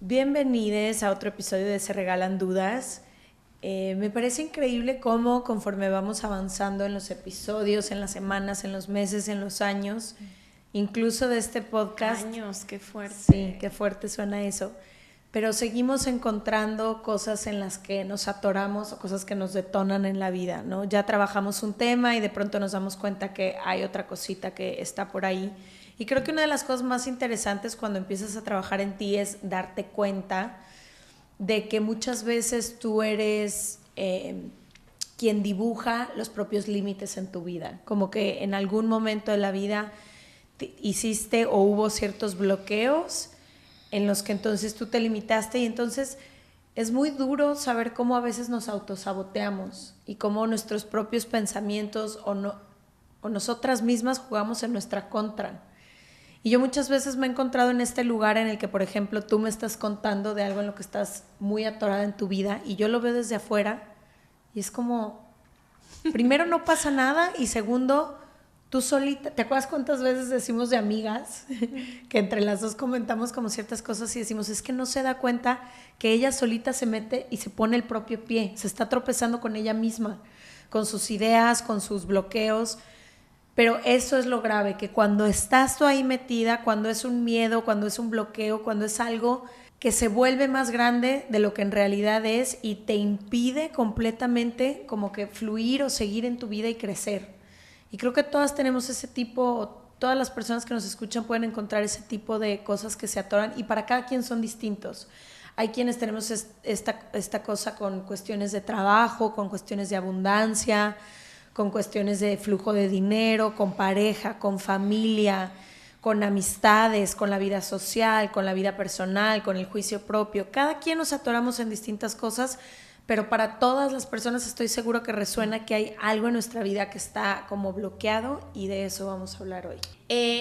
Bienvenidos a otro episodio de Se Regalan Dudas. Me parece increíble cómo conforme vamos avanzando en los episodios, en las semanas, en los meses, en los años, incluso de este podcast. Años, qué fuerte. Sí, qué fuerte suena eso. Pero seguimos encontrando cosas en las que nos atoramos o cosas que nos detonan en la vida, ¿no? Ya trabajamos un tema y de pronto nos damos cuenta que hay otra cosita que está por ahí. Y creo que una de las cosas más interesantes cuando empiezas a trabajar en ti es darte cuenta de que muchas veces tú eres quien dibuja los propios límites en tu vida. Como que en algún momento de la vida hiciste o hubo ciertos bloqueos en los que entonces tú te limitaste y entonces es muy duro saber cómo a veces nos autosaboteamos y cómo nuestros propios pensamientos o nosotras mismas jugamos en nuestra contra. Y yo muchas veces me he encontrado en este lugar en el que, por ejemplo, tú me estás contando de algo en lo que estás muy atorada en tu vida y yo lo veo desde afuera y es como, primero no pasa nada y segundo, tú solita, ¿te acuerdas cuántas veces decimos de amigas que entre las dos comentamos como ciertas cosas y decimos, es que no se da cuenta que ella solita se mete y se pone el propio pie, se está tropezando con ella misma, con sus ideas, con sus bloqueos? Pero eso es lo grave, que cuando estás tú ahí metida, cuando es un miedo, cuando es un bloqueo, cuando es algo que se vuelve más grande de lo que en realidad es y te impide completamente como que fluir o seguir en tu vida y crecer. Y creo que todas tenemos ese tipo, todas las personas que nos escuchan pueden encontrar ese tipo de cosas que se atoran y para cada quien son distintos. Hay quienes tenemos esta cosa con cuestiones de trabajo, con cuestiones de abundancia, con cuestiones de flujo de dinero, con pareja, con familia, con amistades, con la vida social, con la vida personal, con el juicio propio. Cada quien nos atoramos en distintas cosas, pero para todas las personas estoy seguro que resuena que hay algo en nuestra vida que está como bloqueado y de eso vamos a hablar hoy.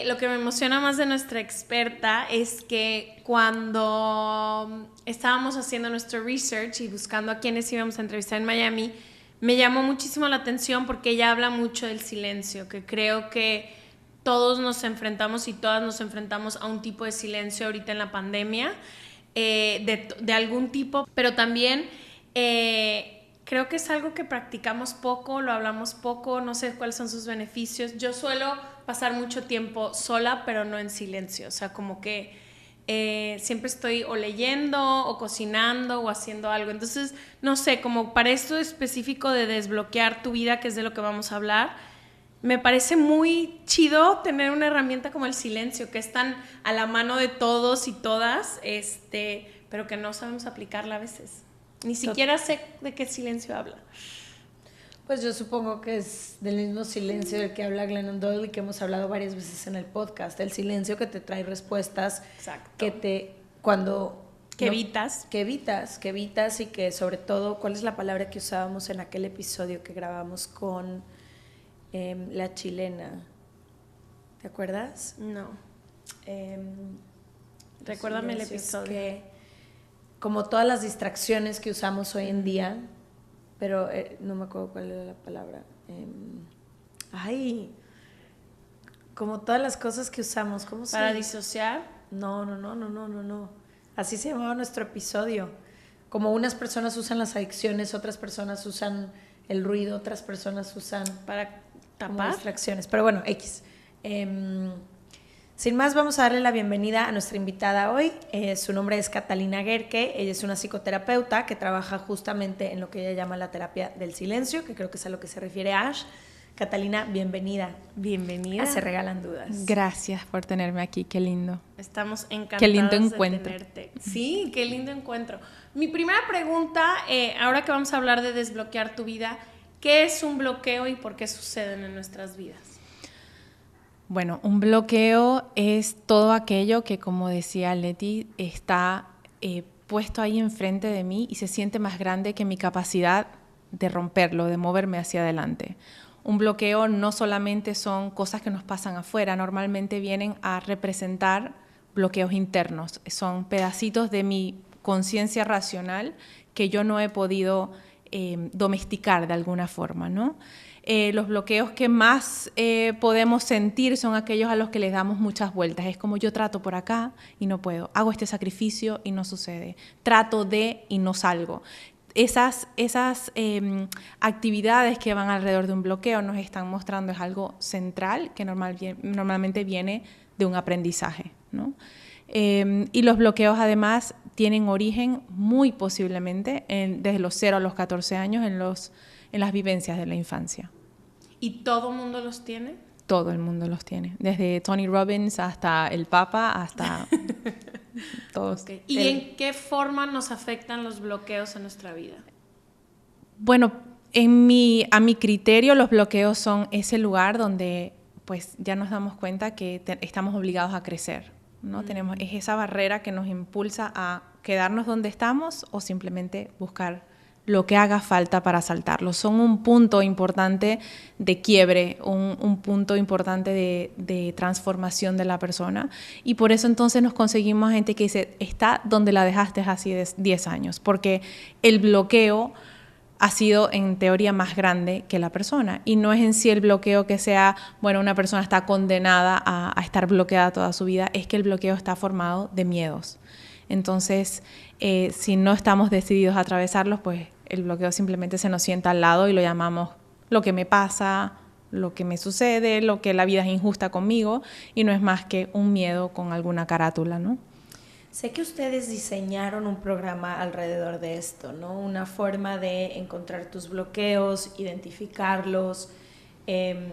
Lo que me emociona más de nuestra experta es que cuando estábamos haciendo nuestro research y buscando a quienes íbamos a entrevistar en Miami, me llamó muchísimo la atención porque ella habla mucho del silencio, que creo que todos nos enfrentamos y todas nos enfrentamos a un tipo de silencio ahorita en la pandemia, de algún tipo, pero también creo que es algo que practicamos poco, lo hablamos poco, no sé cuáles son sus beneficios. Yo suelo pasar mucho tiempo sola, pero no en silencio, o sea, como que siempre estoy o leyendo o cocinando o haciendo algo. Entonces, no sé, como para esto específico de desbloquear tu vida, que es de lo que vamos a hablar, me parece muy chido tener una herramienta como el silencio, que es tan a la mano de todos y todas, pero que no sabemos aplicarla a veces. Ni siquiera sé de qué silencio habla. Pues yo supongo que es del mismo silencio del que habla Glennon Doyle y que hemos hablado varias veces en el podcast, el silencio que te trae respuestas. Exacto. Que evitas y que sobre todo, ¿cuál es la palabra que usábamos en aquel episodio que grabamos con la chilena? ¿Te acuerdas? No. Recuérdame el episodio. Que, como todas las distracciones que usamos hoy en día, pero no me acuerdo cuál era la palabra. Como todas las cosas que usamos, ¿cómo se llama? ¿Para disociar? No. Así se llamaba nuestro episodio. Como unas personas usan las adicciones, otras personas usan el ruido, otras personas usan para tapar distracciones. Pero bueno, X. Sin más, vamos a darle la bienvenida a nuestra invitada hoy. Su nombre es Catalina Gehrke. Ella es una psicoterapeuta que trabaja justamente en lo que ella llama la terapia del silencio, que creo que es a lo que se refiere Ash. Catalina, bienvenida. Bienvenida. Se Regalan Dudas. Gracias por tenerme aquí, qué lindo. Estamos encantadas qué lindo encuentro. de tenerte. Sí, qué lindo encuentro. Mi primera pregunta, ahora que vamos a hablar de desbloquear tu vida, ¿qué es un bloqueo y por qué suceden en nuestras vidas? Bueno, un bloqueo es todo aquello que, como decía Leti, está puesto ahí enfrente de mí y se siente más grande que mi capacidad de romperlo, de moverme hacia adelante. Un bloqueo no solamente son cosas que nos pasan afuera, normalmente vienen a representar bloqueos internos. Son pedacitos de mi conciencia racional que yo no he podido domesticar de alguna forma, ¿no? Los bloqueos que más podemos sentir son aquellos a los que les damos muchas vueltas. Es como yo trato por acá y no puedo. Hago este sacrificio y no sucede. Trato de y no salgo. Esas actividades que van alrededor de un bloqueo nos están mostrando es algo central que normalmente viene de un aprendizaje, ¿no? Y los bloqueos además tienen origen muy posiblemente desde los 0 a los 14 años en las vivencias de la infancia. ¿Y todo el mundo los tiene? Todo el mundo los tiene, desde Tony Robbins hasta el Papa, hasta todos. Okay. ¿Y en qué forma nos afectan los bloqueos en nuestra vida? Bueno, a mi criterio, los bloqueos son ese lugar donde pues ya nos damos cuenta que estamos obligados a crecer, ¿no? Es esa barrera que nos impulsa a quedarnos donde estamos o simplemente buscar lo que haga falta para saltarlo. Son un punto importante de quiebre, un punto importante de transformación de la persona. Y por eso entonces nos conseguimos gente que dice, está donde la dejaste hace 10 años, porque el bloqueo ha sido en teoría más grande que la persona. Y no es en sí el bloqueo que sea, bueno, una persona está condenada a estar bloqueada toda su vida, es que el bloqueo está formado de miedos. Entonces, si no estamos decididos a atravesarlos, pues el bloqueo simplemente se nos sienta al lado y lo llamamos lo que me pasa, lo que me sucede, lo que la vida es injusta conmigo, y no es más que un miedo con alguna carátula, ¿no? Sé que ustedes diseñaron un programa alrededor de esto, ¿no? Una forma de encontrar tus bloqueos, identificarlos,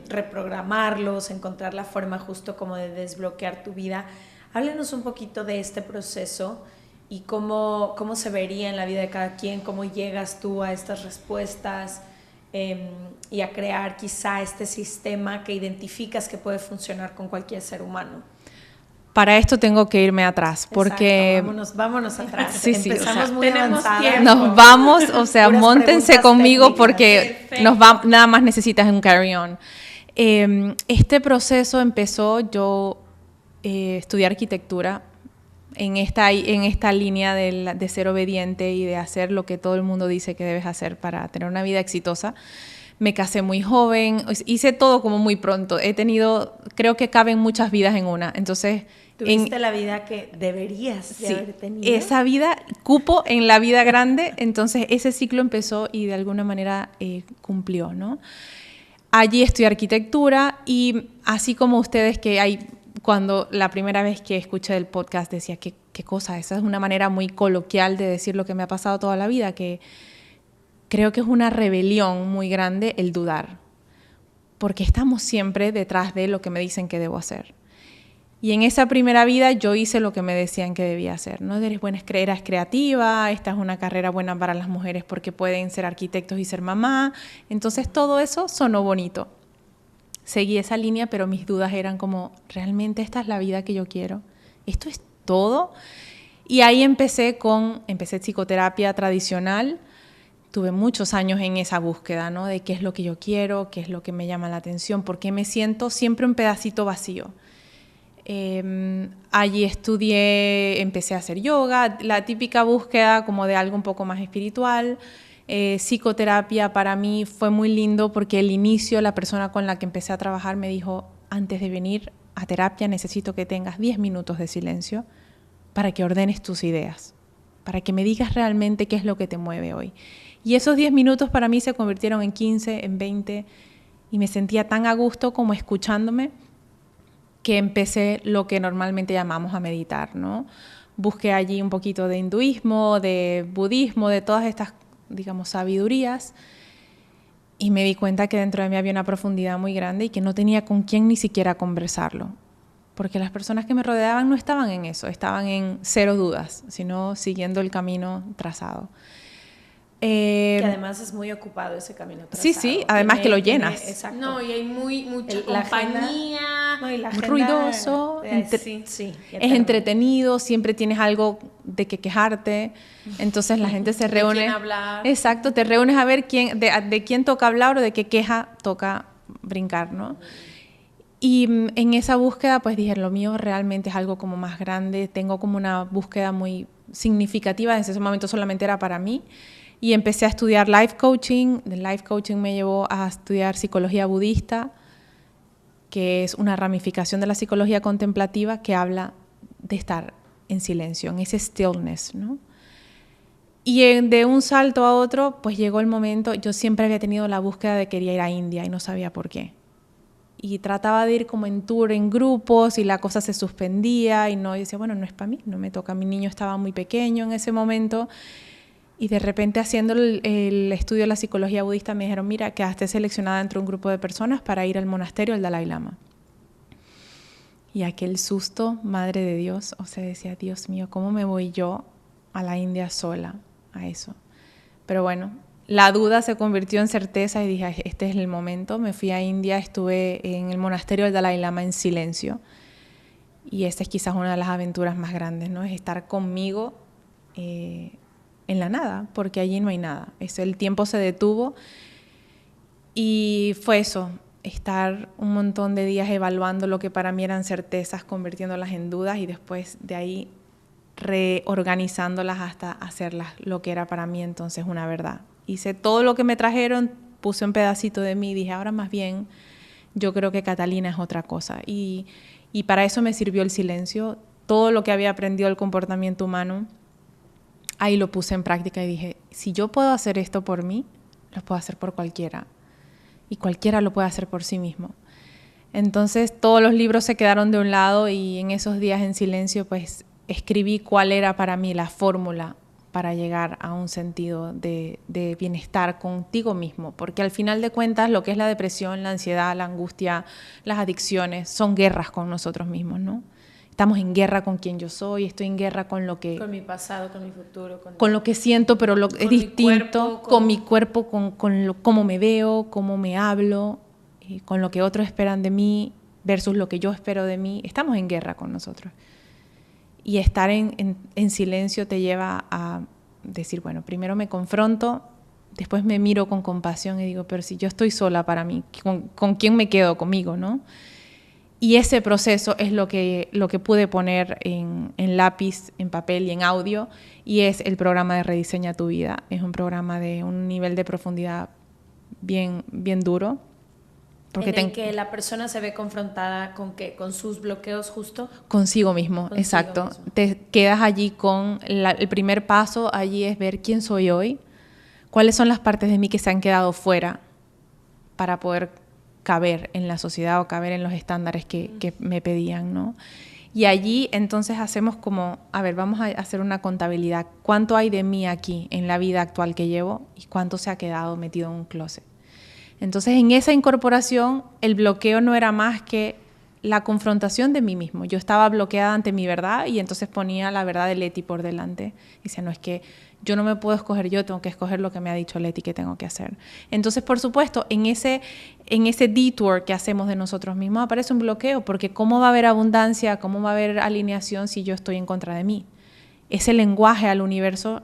reprogramarlos, encontrar la forma justo como de desbloquear tu vida. Háblenos un poquito de este proceso y cómo se vería en la vida de cada quien, cómo llegas tú a estas respuestas y a crear quizá este sistema que identificas que puede funcionar con cualquier ser humano. Para esto tengo que irme atrás, porque... Exacto, vámonos atrás. Sí, empezamos muy tenemos avanzadas. tiempo. Nos vamos, o sea, móntense conmigo técnicas. porque nada más necesitas un carry-on. Este proceso empezó, yo estudié arquitectura en esta línea de ser obediente y de hacer lo que todo el mundo dice que debes hacer para tener una vida exitosa. Me casé muy joven, hice todo como muy pronto. Creo que caben muchas vidas en una. Entonces, tuviste la vida que deberías de haber tenido. Esa vida, cupo en la vida grande, entonces ese ciclo empezó y de alguna manera cumplió, ¿no? Allí estudié arquitectura y así como ustedes cuando la primera vez que escuché el podcast decía, ¿qué cosa? Esa es una manera muy coloquial de decir lo que me ha pasado toda la vida, que creo que es una rebelión muy grande el dudar, porque estamos siempre detrás de lo que me dicen que debo hacer. Y en esa primera vida yo hice lo que me decían que debía hacer, ¿no? Eres creativa, esta es una carrera buena para las mujeres porque pueden ser arquitectos y ser mamá. Entonces todo eso sonó bonito. Seguí esa línea, pero mis dudas eran como, ¿realmente esta es la vida que yo quiero? ¿Esto es todo? Y ahí empecé psicoterapia tradicional. Tuve muchos años en esa búsqueda, ¿no? De qué es lo que yo quiero, qué es lo que me llama la atención, por qué me siento siempre un pedacito vacío. Allí empecé a hacer yoga, la típica búsqueda como de algo un poco más espiritual. Psicoterapia para mí fue muy lindo porque el inicio, la persona con la que empecé a trabajar me dijo, antes de venir a terapia necesito que tengas 10 minutos de silencio para que ordenes tus ideas, para que me digas realmente qué es lo que te mueve hoy. Y esos 10 minutos para mí se convirtieron en 15, en 20, y me sentía tan a gusto como escuchándome que empecé lo que normalmente llamamos a meditar, ¿no? Busqué allí un poquito de hinduismo, de budismo, de todas estas, digamos, sabidurías, y me di cuenta que dentro de mí había una profundidad muy grande y que no tenía con quién ni siquiera conversarlo, porque las personas que me rodeaban no estaban en eso, estaban en cero dudas, sino siguiendo el camino trazado. Que además es muy ocupado ese camino trazado. Sí, además que lo llenas. Exacto. No, y hay mucha compañía. No, y la agenda, ruidoso, sí, es entretenido, siempre tienes algo de que quejarte, entonces la gente se reúne. ¿De quién hablar? Exacto, te reúnes a ver de quién toca hablar o de qué queja toca brincar, ¿no? Y en esa búsqueda pues dije, lo mío realmente es algo como más grande, tengo como una búsqueda muy significativa, en ese momento solamente era para mí. Y empecé a estudiar life coaching. El life coaching me llevó a estudiar psicología budista, que es una ramificación de la psicología contemplativa que habla de estar en silencio, en ese stillness, ¿no? Y de un salto a otro, pues llegó el momento, yo siempre había tenido la búsqueda de quería ir a India y no sabía por qué. Y trataba de ir como en tour, en grupos, y la cosa se suspendía, y no, yo decía, bueno, no es para mí, no me toca, mi niño estaba muy pequeño en ese momento. Y de repente haciendo el estudio de la psicología budista me dijeron, mira, quedaste seleccionada entre un grupo de personas para ir al monasterio del Dalai Lama. Y aquel susto, madre de Dios, o sea, decía, Dios mío, ¿cómo me voy yo a la India sola a eso? Pero bueno, la duda se convirtió en certeza y dije, este es el momento. Me fui a India, estuve en el monasterio del Dalai Lama en silencio. Y esta es quizás una de las aventuras más grandes, ¿no? Es estar conmigo en la nada, porque allí no hay nada. El tiempo se detuvo y fue eso, estar un montón de días evaluando lo que para mí eran certezas, convirtiéndolas en dudas y después de ahí reorganizándolas hasta hacerlas lo que era para mí entonces una verdad. Hice todo lo que me trajeron, puse un pedacito de mí y dije, ahora más bien yo creo que Catalina es otra cosa. Y para eso me sirvió el silencio. Todo lo que había aprendido del comportamiento humano, ahí lo puse en práctica y dije, si yo puedo hacer esto por mí, lo puedo hacer por cualquiera. Y cualquiera lo puede hacer por sí mismo. Entonces todos los libros se quedaron de un lado y en esos días en silencio pues escribí cuál era para mí la fórmula para llegar a un sentido de bienestar contigo mismo. Porque al final de cuentas lo que es la depresión, la ansiedad, la angustia, las adicciones son guerras con nosotros mismos, ¿no? Estamos en guerra con quien yo soy, estoy en guerra con lo que... Con mi pasado, con mi futuro. Con lo que siento, pero es distinto, con mi cuerpo, con cómo me veo, cómo me hablo, con lo que otros esperan de mí versus lo que yo espero de mí. Estamos en guerra con nosotros. Y estar en silencio te lleva a decir, bueno, primero me confronto, después me miro con compasión y digo, pero si yo estoy sola para mí, ¿con quién me quedo? Conmigo, ¿no? Y ese proceso es lo que pude poner en lápiz, en papel y en audio, y es el programa de Rediseña tu Vida. Es un programa de un nivel de profundidad bien, bien duro. Porque en el que la persona se ve confrontada con ¿qué? Con sus bloqueos justo. Consigo mismo, exacto. Mismo. Te quedas allí con el primer paso, allí es ver quién soy hoy, cuáles son las partes de mí que se han quedado fuera para poder caber en la sociedad o caber en los estándares que me pedían, ¿no? Y allí entonces hacemos como, a ver, vamos a hacer una contabilidad. ¿Cuánto hay de mí aquí en la vida actual que llevo y cuánto se ha quedado metido en un closet? Entonces en esa incorporación el bloqueo no era más que la confrontación de mí mismo. Yo estaba bloqueada ante mi verdad y entonces ponía la verdad de Leti por delante. Y decía, no, es que yo no me puedo escoger yo, tengo que escoger lo que me ha dicho Leti que tengo que hacer. Entonces, por supuesto, en ese detour que hacemos de nosotros mismos aparece un bloqueo, porque ¿cómo va a haber abundancia, cómo va a haber alineación si yo estoy en contra de mí? Ese lenguaje al universo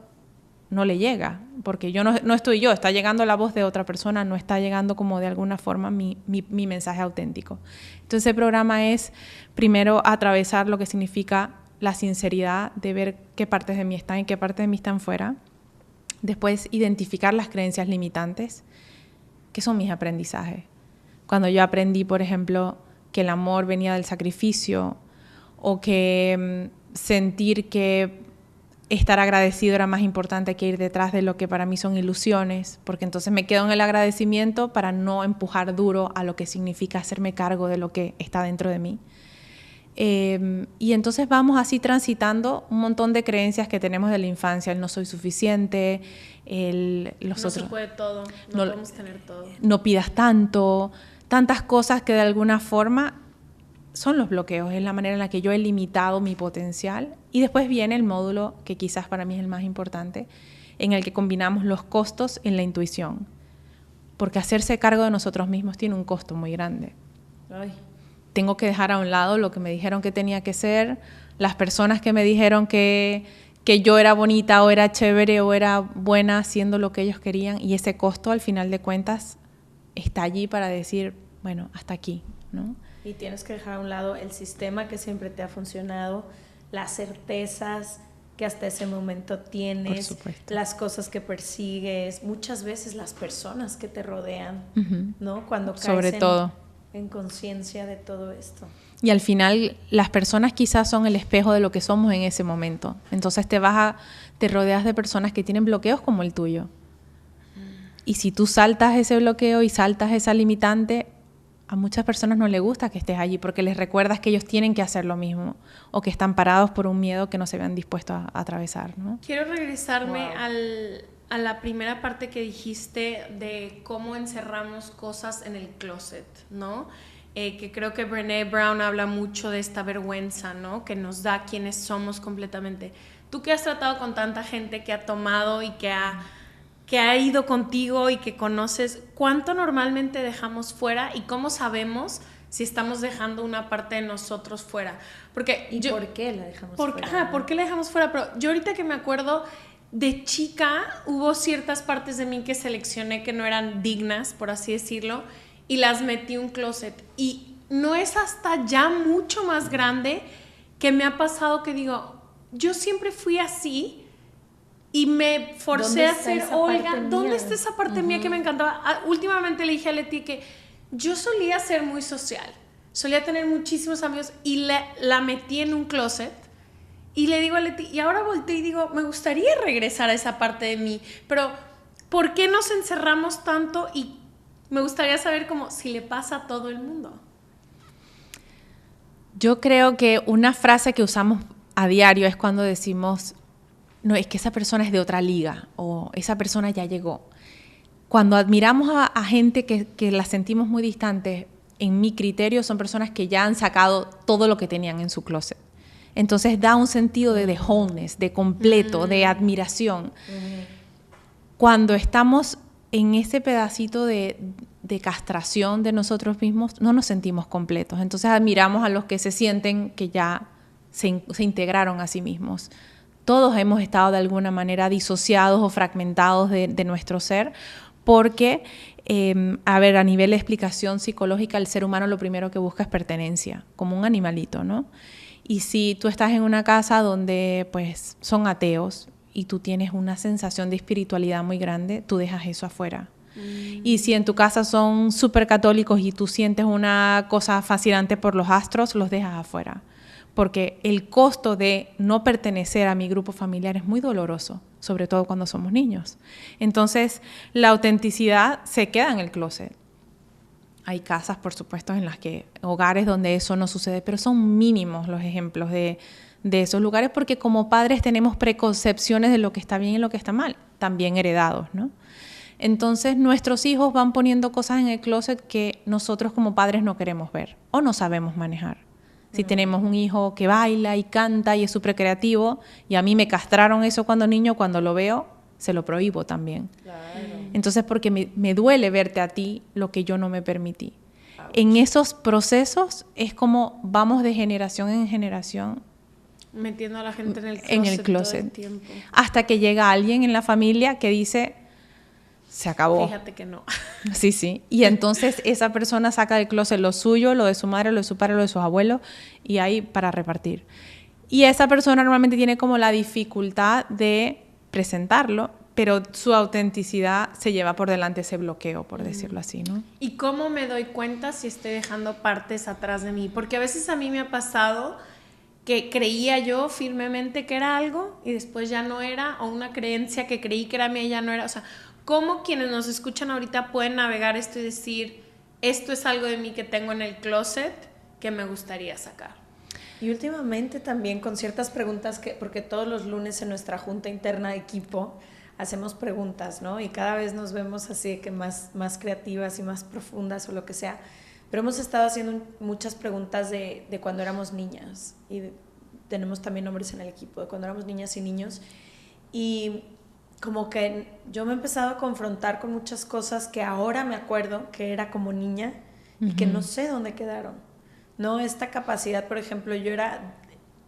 no le llega, porque yo no estoy yo, está llegando la voz de otra persona, no está llegando como de alguna forma mi mensaje auténtico. Entonces el programa es primero atravesar lo que significa la sinceridad de ver qué partes de mí están y qué partes de mí están fuera. Después identificar las creencias limitantes, que son mis aprendizajes. Cuando yo aprendí, por ejemplo, que el amor venía del sacrificio o que sentir que estar agradecido era más importante que ir detrás de lo que para mí son ilusiones, porque entonces me quedo en el agradecimiento para no empujar duro a lo que significa hacerme cargo de lo que está dentro de mí. Y entonces vamos así transitando un montón de creencias que tenemos de la infancia, el no soy suficiente, no se puede todo, no podemos tener todo. No pidas tanto, tantas cosas que de alguna forma son los bloqueos, es la manera en la que yo he limitado mi potencial. Y después viene el módulo que quizás para mí es el más importante, en el que combinamos los costos en la intuición, porque hacerse cargo de nosotros mismos tiene un costo muy grande. Ay. Tengo que dejar a un lado lo que me dijeron que tenía que ser, las personas que me dijeron que yo era bonita o era chévere o era buena haciendo lo que ellos querían, y ese costo al final de cuentas está allí para decir, bueno, hasta aquí, ¿no? Y tienes que dejar a un lado el sistema que siempre te ha funcionado, las certezas que hasta ese momento tienes, Por supuesto. las cosas que persigues, muchas veces las personas que te rodean, ¿no? Cuando caes Sobre todo en conciencia de todo esto. Y al final las personas quizás son el espejo de lo que somos en ese momento. Entonces te rodeas de personas que tienen bloqueos como el tuyo. Y si tú saltas ese bloqueo y saltas esa limitante, a muchas personas no les gusta que estés allí porque les recuerdas que ellos tienen que hacer lo mismo o que están parados por un miedo que no se vean dispuestos a atravesar, ¿no? Quiero regresarme a la primera parte que dijiste de cómo encerramos cosas en el closet, ¿no? Que creo que Brené Brown habla mucho de esta vergüenza, ¿no? Que nos da quienes somos completamente. Tú que has tratado con tanta gente que ha tomado y que ha ido contigo y que conoces, ¿cuánto normalmente dejamos fuera y cómo sabemos si estamos dejando una parte de nosotros fuera? Porque ¿Por qué la dejamos fuera? Ajá, ¿por qué la dejamos fuera? Pero yo ahorita que me acuerdo, de chica hubo ciertas partes de mí que seleccioné que no eran dignas, por así decirlo, y las metí en un closet. Y no es hasta ya mucho más grande que me ha pasado que digo, yo siempre fui así y me forcé a ser Olga. ¿Dónde está esa parte mía que me encantaba? Últimamente le dije a Leti que yo solía ser muy social, solía tener muchísimos amigos y la metí en un closet. Y le digo a Leti, y ahora volteé y digo, me gustaría regresar a esa parte de mí, pero ¿por qué nos encerramos tanto? Y me gustaría saber como si le pasa a todo el mundo. Yo creo que una frase que usamos a diario es cuando decimos, no, es que esa persona es de otra liga o esa persona ya llegó. Cuando admiramos a gente que la sentimos muy distante, en mi criterio son personas que ya han sacado todo lo que tenían en su closet. Entonces da un sentido de wholeness, de completo, de admiración. Cuando estamos en ese pedacito de castración de nosotros mismos, no nos sentimos completos. Entonces admiramos a los que se sienten que ya se integraron a sí mismos. Todos hemos estado de alguna manera disociados o fragmentados de nuestro ser, porque, a nivel de explicación psicológica, el ser humano lo primero que busca es pertenencia, como un animalito, ¿no? Y si tú estás en una casa donde pues son ateos y tú tienes una sensación de espiritualidad muy grande, tú dejas eso afuera. Y si en tu casa son súper católicos y tú sientes una cosa fascinante por los astros, los dejas afuera. Porque el costo de no pertenecer a mi grupo familiar es muy doloroso, sobre todo cuando somos niños. Entonces, la autenticidad se queda en el closet. Hay casas, por supuesto, hogares donde eso no sucede, pero son mínimos los ejemplos de esos lugares, porque como padres tenemos preconcepciones de lo que está bien y lo que está mal, también heredados, ¿no? Entonces, nuestros hijos van poniendo cosas en el closet que nosotros como padres no queremos ver o no sabemos manejar. Si tenemos un hijo que baila y canta y es súper creativo, y a mí me castraron eso cuando niño, cuando lo veo, se lo prohíbo también. Claro. Entonces, porque me duele verte a ti lo que yo no me permití. En esos procesos es como vamos de generación en generación. Metiendo a la gente en el closet todo el tiempo. Hasta que llega alguien en la familia que dice, se acabó. Fíjate que no. Sí, sí. Y entonces esa persona saca del closet lo suyo, lo de su madre, lo de su padre, lo de sus abuelos, y hay para repartir. Y esa persona normalmente tiene como la dificultad de presentarlo, pero su autenticidad se lleva por delante ese bloqueo, por decirlo así, ¿no? ¿Y cómo me doy cuenta si estoy dejando partes atrás de mí? Porque a veces a mí me ha pasado que creía yo firmemente que era algo y después ya no era, o una creencia que creí que era mía y ya no era. O sea, ¿cómo quienes nos escuchan ahorita pueden navegar esto y decir, esto es algo de mí que tengo en el closet que me gustaría sacar? Y últimamente también con ciertas preguntas, porque todos los lunes en nuestra junta interna de equipo hacemos preguntas, ¿no? Y cada vez nos vemos así que más creativas y más profundas o lo que sea. Pero hemos estado haciendo muchas preguntas de cuando éramos niñas. Y tenemos también hombres en el equipo, de cuando éramos niñas y niños. Y como que yo me he empezado a confrontar con muchas cosas que ahora me acuerdo que era como niña y que no sé dónde quedaron. ¿No? Esta capacidad, por ejemplo, yo era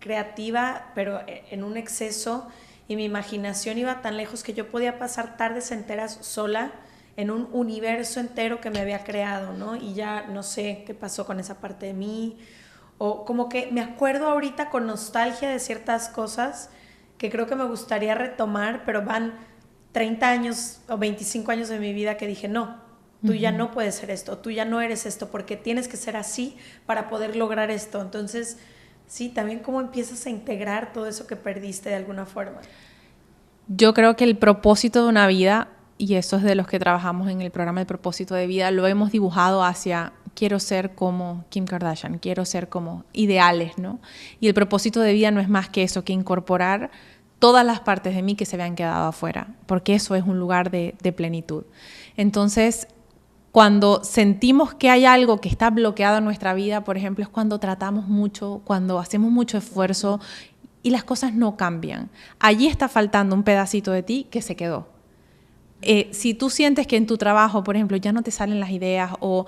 creativa, pero en un exceso, y mi imaginación iba tan lejos que yo podía pasar tardes enteras sola en un universo entero que me había creado, ¿no? Y ya no sé qué pasó con esa parte de mí, o como que me acuerdo ahorita con nostalgia de ciertas cosas que creo que me gustaría retomar, pero van 30 años o 25 años de mi vida que dije, no, tú ya no puedes ser esto, tú ya no eres esto, porque tienes que ser así para poder lograr esto. Entonces, sí, también cómo empiezas a integrar todo eso que perdiste de alguna forma. Yo creo que el propósito de una vida, y eso es de los que trabajamos en el programa de propósito de vida, lo hemos dibujado hacia quiero ser como Kim Kardashian, quiero ser como ideales, ¿no? Y el propósito de vida no es más que eso, que incorporar todas las partes de mí que se habían quedado afuera, porque eso es un lugar de plenitud. Entonces, cuando sentimos que hay algo que está bloqueado en nuestra vida, por ejemplo, es cuando tratamos mucho, cuando hacemos mucho esfuerzo y las cosas no cambian. Allí está faltando un pedacito de ti que se quedó. Si tú sientes que en tu trabajo, por ejemplo, ya no te salen las ideas o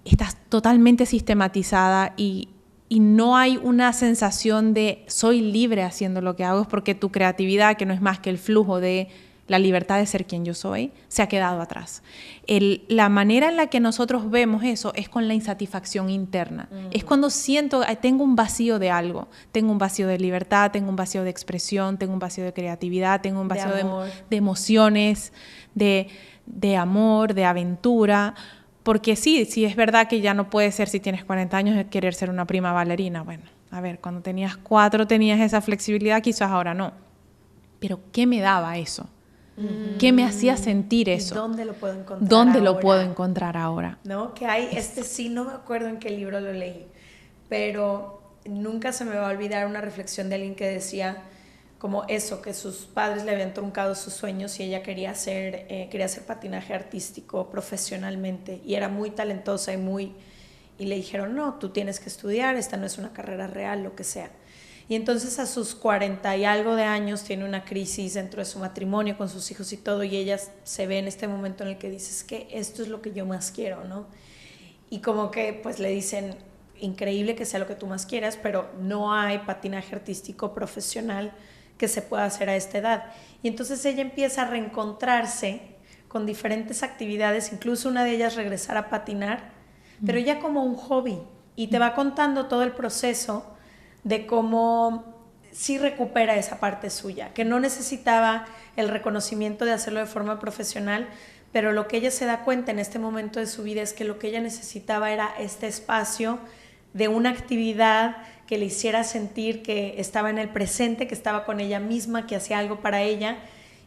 estás totalmente sistematizada y no hay una sensación de soy libre haciendo lo que hago, es porque tu creatividad, que no es más que el flujo de la libertad de ser quien yo soy, se ha quedado atrás. La manera en la que nosotros vemos eso es con la insatisfacción interna. Es cuando siento, tengo un vacío de algo. Tengo un vacío de libertad, tengo un vacío de expresión, tengo un vacío de creatividad, tengo un vacío de emociones, de amor, de aventura. Porque sí es verdad que ya no puede ser, si tienes 40 años, querer ser una prima bailarina. Bueno, a ver, cuando tenías 4 tenías esa flexibilidad, quizás ahora no. Pero ¿qué me daba eso? ¿Qué me hacía sentir eso? ¿Dónde lo puedo encontrar ahora? ¿Dónde lo puedo encontrar ahora? ¿No? Que hay, sí, no me acuerdo en qué libro lo leí, pero nunca se me va a olvidar una reflexión de alguien que decía como eso, que sus padres le habían truncado sus sueños y ella quería hacer patinaje artístico profesionalmente y era muy talentosa y le dijeron, no, tú tienes que estudiar, esta no es una carrera real, lo que sea. Y entonces a sus 40 y algo de años tiene una crisis dentro de su matrimonio con sus hijos y todo, y ella se ve en este momento en el que dices que esto es lo que yo más quiero, ¿no? Y como que pues le dicen, increíble que sea lo que tú más quieras, pero no hay patinaje artístico profesional que se pueda hacer a esta edad. Y entonces ella empieza a reencontrarse con diferentes actividades, incluso una de ellas regresar a patinar, pero ya como un hobby, y te va contando todo el proceso de cómo sí recupera esa parte suya, que no necesitaba el reconocimiento de hacerlo de forma profesional, pero lo que ella se da cuenta en este momento de su vida es que lo que ella necesitaba era este espacio de una actividad que le hiciera sentir que estaba en el presente, que estaba con ella misma, que hacía algo para ella.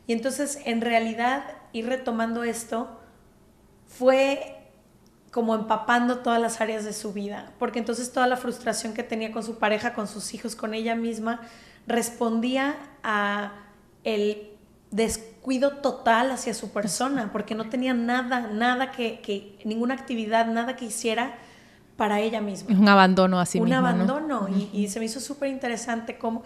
Y entonces, en realidad, ir retomando esto fue como empapando todas las áreas de su vida, porque entonces toda la frustración que tenía con su pareja, con sus hijos, con ella misma, respondía a el descuido total hacia su persona, porque no tenía nada que ninguna actividad, nada que hiciera para ella misma. Es un abandono a sí misma. Un abandono, ¿no? y se me hizo súper interesante cómo,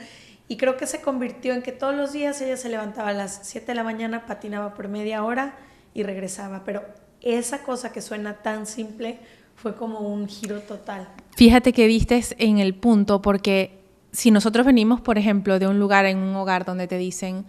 y creo que se convirtió en que todos los días ella se levantaba a las 7 de la mañana, patinaba por media hora y regresaba, pero esa cosa que suena tan simple fue como un giro total. Fíjate que diste en el punto, porque si nosotros venimos, por ejemplo, de un lugar, en un hogar donde te dicen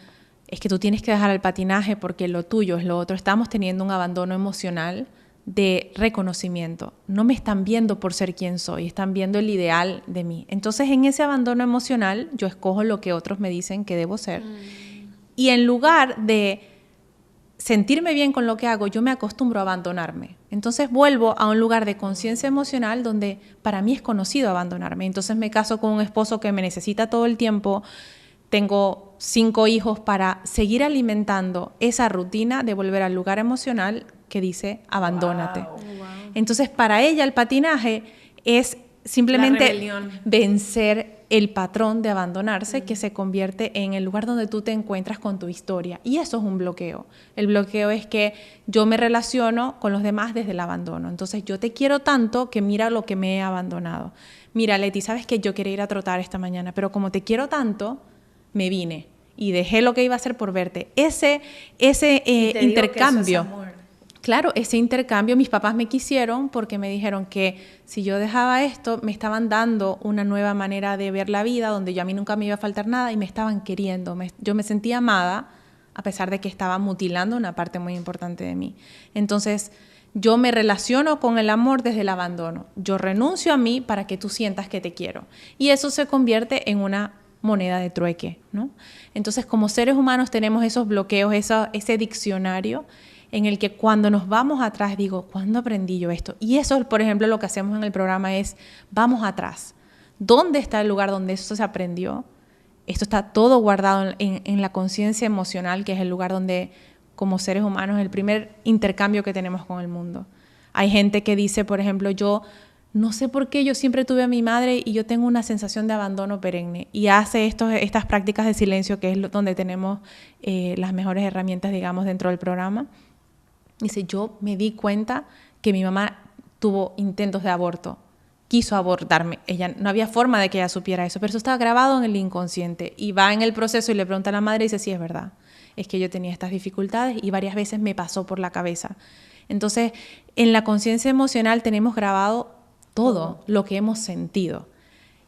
es que tú tienes que dejar el patinaje porque lo tuyo es lo otro, estamos teniendo un abandono emocional de reconocimiento. No me están viendo por ser quien soy, están viendo el ideal de mí. Entonces, en ese abandono emocional, yo escojo lo que otros me dicen que debo ser. Y en lugar de sentirme bien con lo que hago, yo me acostumbro a abandonarme. Entonces vuelvo a un lugar de conciencia emocional donde para mí es conocido abandonarme. Entonces me caso con un esposo que me necesita todo el tiempo, tengo 5 hijos para seguir alimentando esa rutina de volver al lugar emocional que dice abandónate. Wow. Entonces para ella el patinaje es simplemente vencer el patrón de abandonarse que se convierte en el lugar donde tú te encuentras con tu historia. Y eso es un bloqueo. El bloqueo es que yo me relaciono con los demás desde el abandono. Entonces yo te quiero tanto que mira lo que me he abandonado. Mira, Leti, sabes que yo quería ir a trotar esta mañana, pero como te quiero tanto, me vine y dejé lo que iba a hacer por verte. Ese intercambio. Claro, ese intercambio, mis papás me quisieron porque me dijeron que si yo dejaba esto, me estaban dando una nueva manera de ver la vida, donde yo a mí nunca me iba a faltar nada y me estaban queriendo. Yo me sentía amada, a pesar de que estaba mutilando una parte muy importante de mí. Entonces, yo me relaciono con el amor desde el abandono. Yo renuncio a mí para que tú sientas que te quiero. Y eso se convierte en una moneda de trueque, ¿no? Entonces, como seres humanos tenemos esos bloqueos, ese diccionario en el que cuando nos vamos atrás, digo, ¿cuándo aprendí yo esto? Y eso, por ejemplo, lo que hacemos en el programa es, vamos atrás. ¿Dónde está el lugar donde eso se aprendió? Esto está todo guardado en la conciencia emocional, que es el lugar donde, como seres humanos, el primer intercambio que tenemos con el mundo. Hay gente que dice, por ejemplo, yo no sé por qué yo siempre tuve a mi madre y yo tengo una sensación de abandono perenne. Y hace estas prácticas de silencio, que es donde tenemos las mejores herramientas, digamos, dentro del programa. Dice, yo me di cuenta que mi mamá tuvo intentos de aborto. Quiso abortarme. No había forma de que ella supiera eso, pero eso estaba grabado en el inconsciente. Y va en el proceso y le pregunta a la madre y dice, sí, es verdad. Es que yo tenía estas dificultades y varias veces me pasó por la cabeza. Entonces, en la conciencia emocional tenemos grabado todo lo que hemos sentido.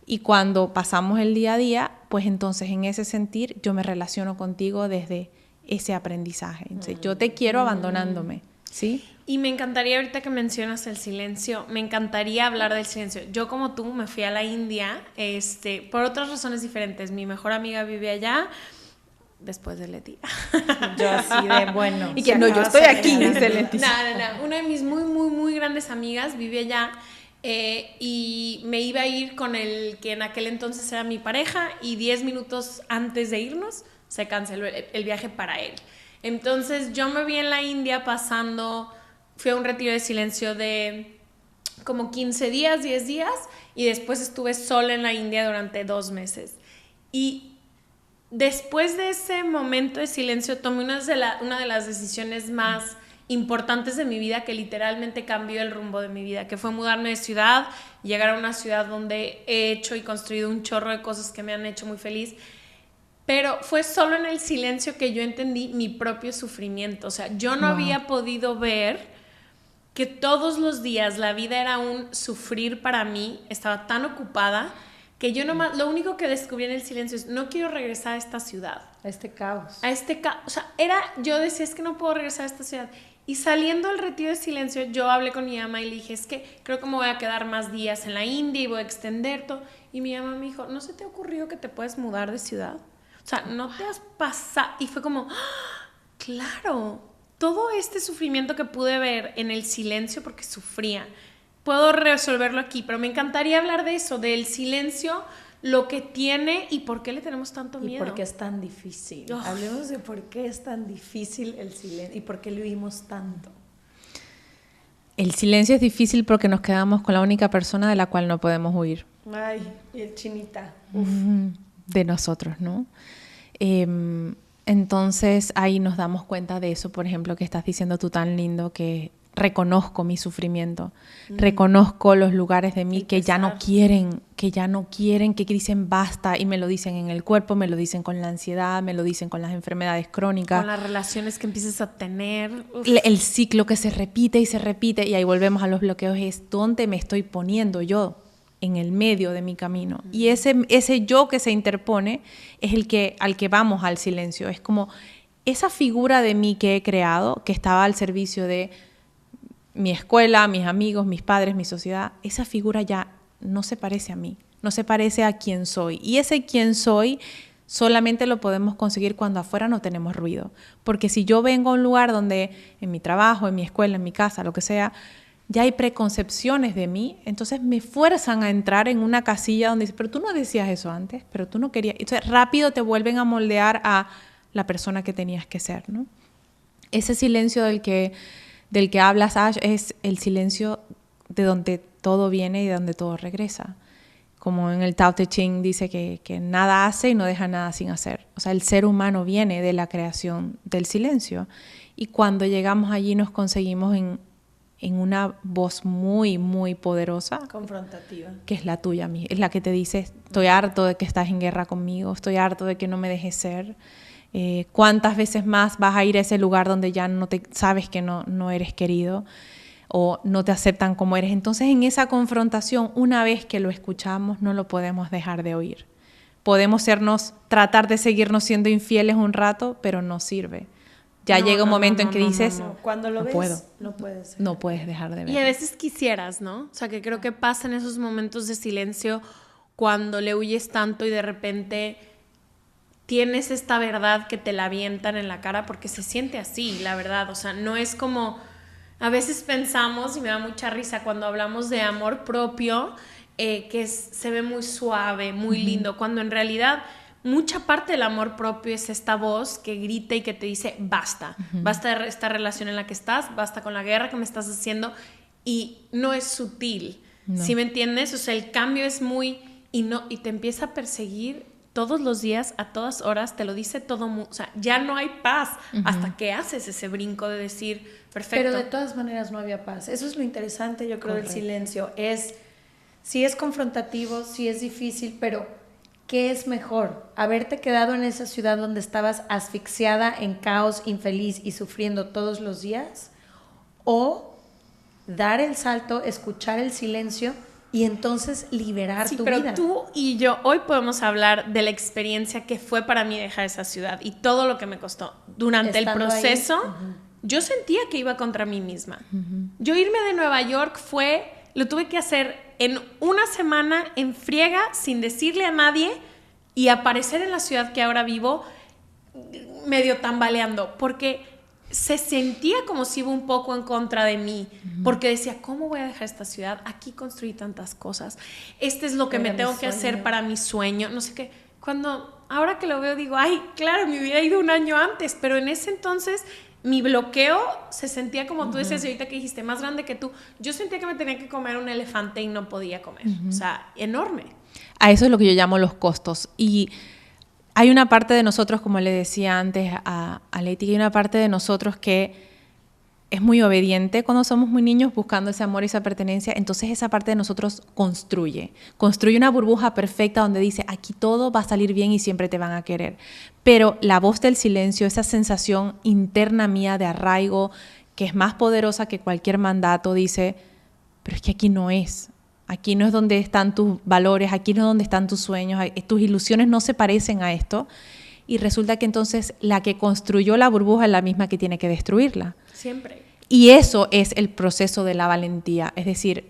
Y cuando pasamos el día a día, pues entonces en ese sentir yo me relaciono contigo desde ese aprendizaje. Entonces, yo te quiero abandonándome, ¿sí? Y me encantaría, ahorita que mencionas el silencio, me encantaría hablar del silencio. Yo, como tú, me fui a la India por otras razones diferentes. Mi mejor amiga vive allá, después de Leti. Yo así de, bueno. Y que no, yo estoy aquí, dice Leti. No. Una de mis muy, muy, muy grandes amigas vive allá. Y me iba a ir con el que en aquel entonces era mi pareja, y 10 minutos antes de irnos se canceló el viaje para él. Entonces yo me vi en la India fui a un retiro de silencio de como 15 días, 10 días, y después estuve sola en la India durante 2 meses. Y después de ese momento de silencio tomé una de las decisiones más importantes de mi vida, que literalmente cambió el rumbo de mi vida, que fue mudarme de ciudad, llegar a una ciudad donde he hecho y construido un chorro de cosas que me han hecho muy feliz. Pero fue solo en el silencio que yo entendí mi propio sufrimiento. O sea, yo no había podido ver que todos los días la vida era un sufrir para mí. Estaba tan ocupada que yo lo único que descubrí en el silencio es, no quiero regresar a esta ciudad. A este caos. O sea, yo decía, es que no puedo regresar a esta ciudad. Y saliendo del retiro de silencio, yo hablé con mi mamá y le dije, es que creo que me voy a quedar más días en la India y voy a extender todo. Y mi mamá me dijo, ¿no se te ha ocurrido que te puedes mudar de ciudad? O sea, no te has pasado. Y fue como, ¡ah! Claro, todo este sufrimiento que pude ver en el silencio porque sufría, puedo resolverlo aquí. Pero me encantaría hablar de eso, del silencio, lo que tiene y por qué le tenemos tanto miedo. Y por qué es tan difícil. Hablemos de por qué es tan difícil el silencio y por qué lo huimos tanto. El silencio es difícil porque nos quedamos con la única persona de la cual no podemos huir. Ay, el chinita. De nosotros, ¿no? Entonces ahí nos damos cuenta de eso, por ejemplo, que estás diciendo tú tan lindo, que reconozco mi sufrimiento, reconozco los lugares de mí que ya no quieren, que dicen basta, y me lo dicen en el cuerpo, me lo dicen con la ansiedad, me lo dicen con las enfermedades crónicas. Con las relaciones que empiezas a tener. El ciclo que se repite, y ahí volvemos a los bloqueos, es dónde me estoy poniendo yo en el medio de mi camino. Y ese yo que se interpone es al que vamos al silencio. Es como esa figura de mí que he creado, que estaba al servicio de mi escuela, mis amigos, mis padres, mi sociedad. Esa figura ya no se parece a mí, no se parece a quién soy. Y ese quién soy solamente lo podemos conseguir cuando afuera no tenemos ruido. Porque si yo vengo a un lugar donde, en mi trabajo, en mi escuela, en mi casa, lo que sea, ya hay preconcepciones de mí, entonces me fuerzan a entrar en una casilla donde dicen, pero tú no decías eso antes, pero tú no querías. Entonces rápido te vuelven a moldear a la persona que tenías que ser, ¿no? Ese silencio del que hablas, Ash, es el silencio de donde todo viene y de donde todo regresa. Como en el Tao Te Ching dice que nada hace y no deja nada sin hacer. O sea, el ser humano viene de la creación del silencio. Y cuando llegamos allí nos conseguimos en una voz muy, muy poderosa. Confrontativa. Que es la tuya, es la que te dice, estoy harto de que estás en guerra conmigo, estoy harto de que no me dejes ser. ¿Cuántas veces más vas a ir a ese lugar donde ya sabes que no eres querido o no te aceptan como eres? Entonces, en esa confrontación, una vez que lo escuchamos, no lo podemos dejar de oír. Podemos tratar de seguirnos siendo infieles un rato, pero no sirve. Ya llega un momento en que dices, cuando lo ves, puedo. No puedes. No puedes dejar de ver. Y a veces quisieras, ¿no? O sea, que creo que pasa en esos momentos de silencio cuando le huyes tanto y de repente tienes esta verdad que te la avientan en la cara, porque se siente así, la verdad. O sea, no es como... A veces pensamos, y me da mucha risa cuando hablamos de amor propio, se ve muy suave, muy lindo, cuando en realidad mucha parte del amor propio es esta voz que grita y que te dice basta, basta de esta relación en la que estás, basta con la guerra que me estás haciendo, y no es sutil, ¿sí me entiendes? O sea, el cambio es muy... y te empieza a perseguir todos los días, a todas horas, te lo dice todo, o sea, ya no hay paz hasta que haces ese brinco de decir, perfecto. Pero de todas maneras no había paz. Eso es lo interesante, yo creo, del silencio. Sí es confrontativo, sí es difícil, pero ¿qué es mejor? ¿Haberte quedado en esa ciudad donde estabas asfixiada, en caos, infeliz y sufriendo todos los días? ¿O dar el salto, escuchar el silencio y entonces liberar tu vida? Pero tú y yo hoy podemos hablar de la experiencia que fue para mí dejar esa ciudad y todo lo que me costó. Durante el proceso, yo sentía que iba contra mí misma. Yo irme de Nueva York lo tuve que hacer en una semana en friega, sin decirle a nadie, y aparecer en la ciudad que ahora vivo medio tambaleando, porque se sentía como si iba un poco en contra de mí, porque decía, ¿cómo voy a dejar esta ciudad? Aquí construí tantas cosas, es lo que me tengo que hacer para mi sueño, no sé qué. Ahora que lo veo digo, ay, claro, me hubiera ido un año antes, pero en ese entonces mi bloqueo se sentía como tú decías ahorita que dijiste, más grande que tú. Yo sentía que me tenía que comer un elefante y no podía comer, o sea, enorme. A eso es lo que yo llamo los costos. Y hay una parte de nosotros, como le decía antes a Leti, hay una parte de nosotros que es muy obediente cuando somos muy niños, buscando ese amor y esa pertenencia. Entonces esa parte de nosotros construye una burbuja perfecta donde dice, aquí todo va a salir bien y siempre te van a querer. Pero la voz del silencio, esa sensación interna mía de arraigo, que es más poderosa que cualquier mandato, dice, pero es que aquí no es. Aquí no es donde están tus valores, aquí no es donde están tus sueños, tus ilusiones no se parecen a esto. Y resulta que entonces la que construyó la burbuja es la misma que tiene que destruirla. Siempre. Y eso es el proceso de la valentía. Es decir,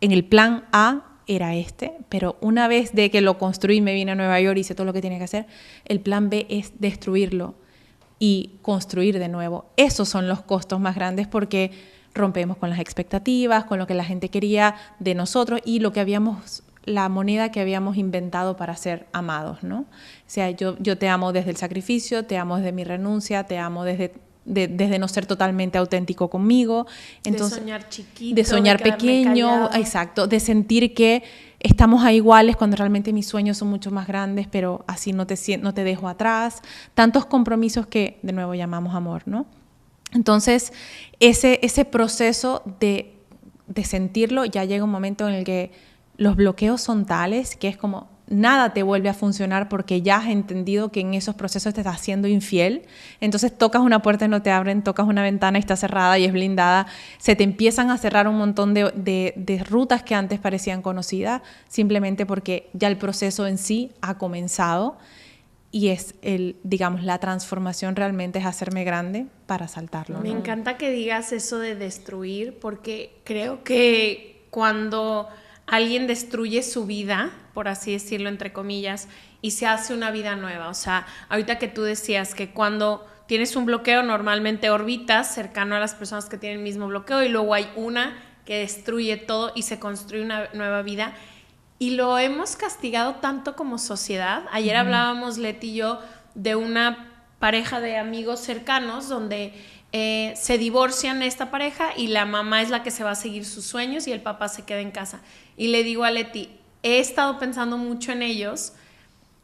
en el plan A era pero una vez de que lo construí, me vine a Nueva York y hice todo lo que tenía que hacer, el plan B es destruirlo y construir de nuevo. Esos son los costos más grandes porque rompemos con las expectativas, con lo que la gente quería de nosotros y la moneda que habíamos inventado para ser amados, ¿no? O sea, yo te amo desde el sacrificio, te amo desde mi renuncia, te amo desde no ser totalmente auténtico conmigo. Entonces, de soñar chiquito, de soñar pequeño, exacto, de sentir que estamos a iguales cuando realmente mis sueños son mucho más grandes, pero así no te dejo atrás. Tantos compromisos que de nuevo llamamos amor, ¿no? Entonces, ese proceso de sentirlo, ya llega un momento en el que los bloqueos son tales que es como nada te vuelve a funcionar porque ya has entendido que en esos procesos te estás siendo infiel. Entonces tocas una puerta y no te abren, tocas una ventana y está cerrada y es blindada. Se te empiezan a cerrar un montón de rutas que antes parecían conocidas simplemente porque ya el proceso en sí ha comenzado. Y la transformación realmente es hacerme grande para saltarlo, ¿no? Me encanta que digas eso de destruir, porque creo que cuando alguien destruye su vida, por así decirlo, entre comillas, y se hace una vida nueva. O sea, ahorita que tú decías que cuando tienes un bloqueo, normalmente orbitas cercano a las personas que tienen el mismo bloqueo y luego hay una que destruye todo y se construye una nueva vida. Y lo hemos castigado tanto como sociedad. Ayer hablábamos, Leti y yo, de una pareja de amigos cercanos donde se divorcian esta pareja y la mamá es la que se va a seguir sus sueños y el papá se queda en casa. Y le digo a Leti, he estado pensando mucho en ellos,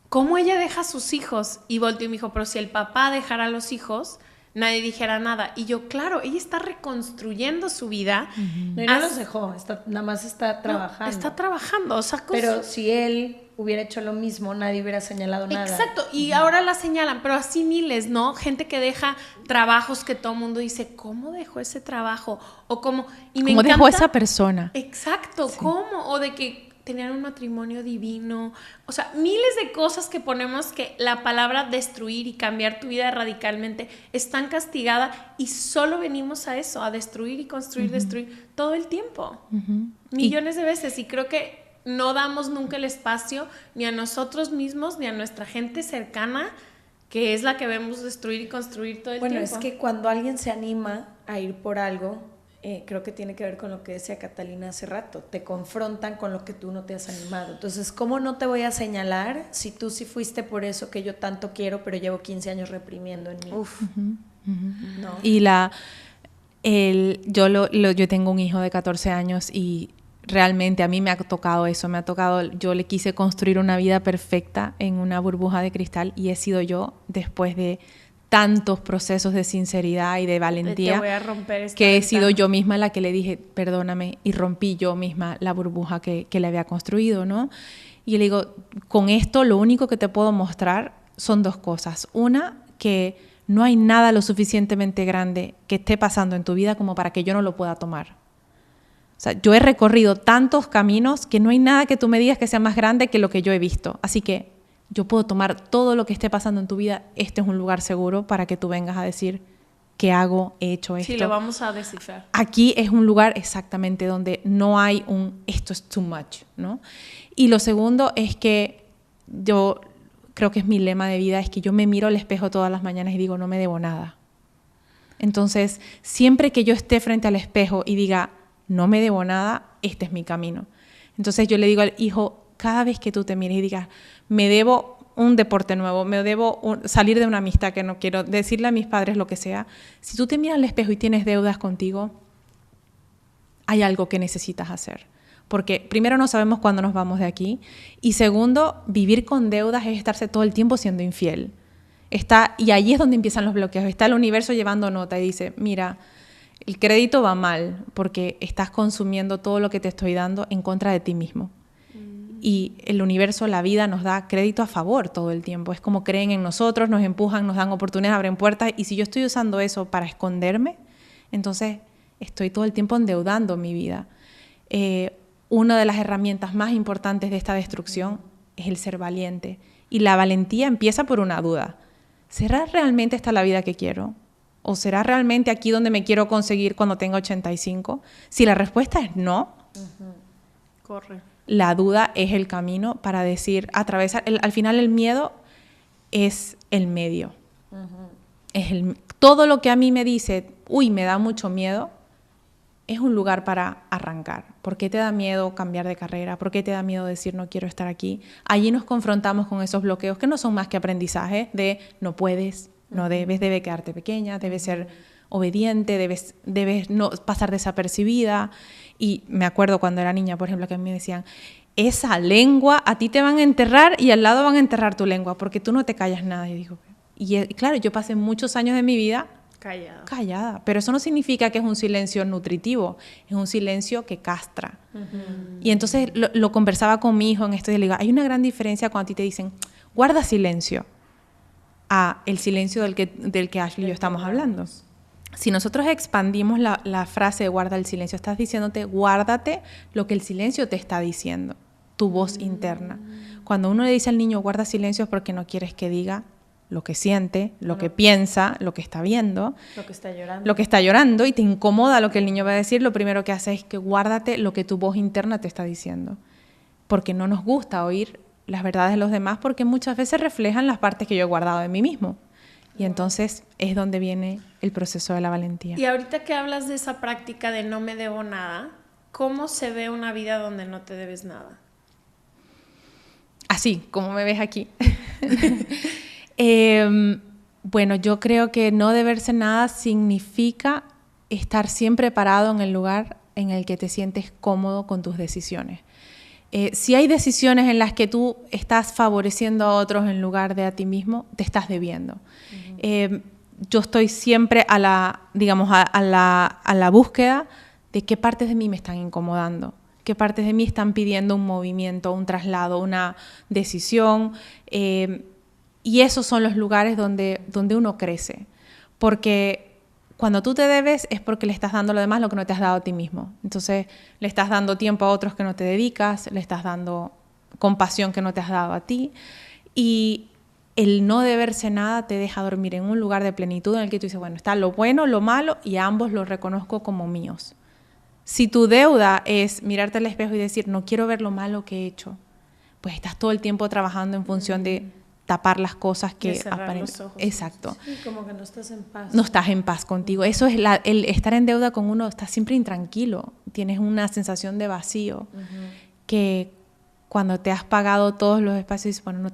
cómo ella deja a sus hijos. Y volteó y me dijo, pero si el papá dejara a los hijos, nadie dijera nada. Y yo, claro, ella está reconstruyendo su vida. No, y no los dejó, nada más está trabajando. No, está trabajando, o sea, pero si él hubiera hecho lo mismo, nadie hubiera señalado nada. Exacto, y ahora la señalan, pero así miles, ¿no? Gente que deja trabajos que todo el mundo dice, ¿cómo dejó ese trabajo? O cómo... Y me ¿Cómo encanta, dejó esa persona? Exacto, sí. ¿Cómo? O de que tenían un matrimonio divino. O sea, miles de cosas que ponemos que la palabra destruir y cambiar tu vida radicalmente es tan castigada y solo venimos a eso, a destruir y construir, destruir todo el tiempo. Millones de veces. Y creo que no damos nunca el espacio ni a nosotros mismos ni a nuestra gente cercana, que es la que vemos destruir y construir todo el tiempo. Bueno, es que cuando alguien se anima a ir por algo, creo que tiene que ver con lo que decía Catalina hace rato, te confrontan con lo que tú no te has animado. Entonces, ¿cómo no te voy a señalar si tú sí fuiste por eso que yo tanto quiero, pero llevo 15 años reprimiendo en mí? Uf. ¿No? Y yo tengo un hijo de 14 años y realmente a mí me ha tocado eso, yo le quise construir una vida perfecta en una burbuja de cristal y he sido yo, después de tantos procesos de sinceridad y de valentía, Te voy a romper esta que he ventana. sido yo misma la que le dije, perdóname, y rompí yo misma la burbuja que le había construido, ¿no? Y le digo, con esto lo único que te puedo mostrar son dos cosas. Una, que no hay nada lo suficientemente grande que esté pasando en tu vida como para que yo no lo pueda tomar. O sea, yo he recorrido tantos caminos que no hay nada que tú me digas que sea más grande que lo que yo he visto. Así que yo puedo tomar todo lo que esté pasando en tu vida. Este es un lugar seguro para que tú vengas a decir qué hago, he hecho esto. Sí, lo vamos a descifrar. Aquí es un lugar exactamente donde no hay esto es too much, ¿no? Y lo segundo es que yo creo que es mi lema de vida, es que yo me miro al espejo todas las mañanas y digo, no me debo nada. Entonces, siempre que yo esté frente al espejo y diga, no me debo nada, este es mi camino. Entonces yo le digo al hijo, cada vez que tú te mires y digas, me debo un deporte nuevo, me debo salir de una amistad que no quiero, decirle a mis padres lo que sea, si tú te miras al espejo y tienes deudas contigo, hay algo que necesitas hacer. Porque primero no sabemos cuándo nos vamos de aquí y segundo, vivir con deudas es estarse todo el tiempo siendo infiel. Y ahí es donde empiezan los bloqueos. Está el universo llevando nota y dice, mira, el crédito va mal porque estás consumiendo todo lo que te estoy dando en contra de ti mismo. Y el universo, la vida, nos da crédito a favor todo el tiempo. Es como creen en nosotros, nos empujan, nos dan oportunidades, abren puertas. Y si yo estoy usando eso para esconderme, entonces estoy todo el tiempo endeudando mi vida. Una de las herramientas más importantes de esta destrucción es el ser valiente. Y la valentía empieza por una duda. ¿Será realmente esta la vida que quiero? ¿O será realmente aquí donde me quiero conseguir cuando tenga 85? Si la respuesta es no, corre. La duda es el camino para decir, atravesar. Al final el miedo es el medio. Todo lo que a mí me dice, uy, me da mucho miedo, es un lugar para arrancar. ¿Por qué te da miedo cambiar de carrera? ¿Por qué te da miedo decir no quiero estar aquí? Allí nos confrontamos con esos bloqueos que no son más que aprendizaje de no puedes, no debes quedarte pequeña, debes ser obediente, debes no pasar desapercibida. Y me acuerdo cuando era niña, por ejemplo, que a mí me decían, esa lengua, a ti te van a enterrar y al lado van a enterrar tu lengua, porque tú no te callas nada. Y claro, yo pasé muchos años de mi vida callada, pero eso no significa que es un silencio nutritivo, es un silencio que castra. Y entonces lo conversaba con mi hijo en esto y le digo, hay una gran diferencia cuando a ti te dicen, guarda silencio, a el silencio del que Ashley y yo estamos hablando. Si nosotros expandimos la frase de guarda el silencio, estás diciéndote, guárdate lo que el silencio te está diciendo, tu voz interna. Cuando uno le dice al niño, guarda silencio, es porque no quieres que diga lo que siente, lo que piensa, lo que está viendo, lo que está llorando y te incomoda lo que el niño va a decir, lo primero que hace es que guárdate lo que tu voz interna te está diciendo. Porque no nos gusta oír las verdades de los demás porque muchas veces reflejan las partes que yo he guardado de mí mismo. Y entonces es donde viene el proceso de la valentía. Y ahorita que hablas de esa práctica de no me debo nada, ¿cómo se ve una vida donde no te debes nada? Así, como me ves aquí. Bueno, yo creo que no deberse nada significa estar siempre parado en el lugar en el que te sientes cómodo con tus decisiones. Si hay decisiones en las que tú estás favoreciendo a otros en lugar de a ti mismo, te estás debiendo. Yo estoy siempre a la búsqueda de qué partes de mí me están incomodando, qué partes de mí están pidiendo un movimiento, un traslado, una decisión. Y esos son los lugares donde uno crece. Porque cuando tú te debes es porque le estás dando a lo demás lo que no te has dado a ti mismo. Entonces le estás dando tiempo a otros que no te dedicas, le estás dando compasión que no te has dado a ti. Y el no deberse nada te deja dormir en un lugar de plenitud en el que tú dices, bueno, está lo bueno, lo malo y a ambos los reconozco como míos. Si tu deuda es mirarte al espejo y decir, no quiero ver lo malo que he hecho, pues estás todo el tiempo trabajando en función de tapar las cosas que aparentemente. Exacto. Sí, como que no estás en paz. No estás en paz contigo. Eso es el estar en deuda con uno, estás siempre intranquilo. Tienes una sensación de vacío que cuando te has pagado todos los espacios, dices, bueno,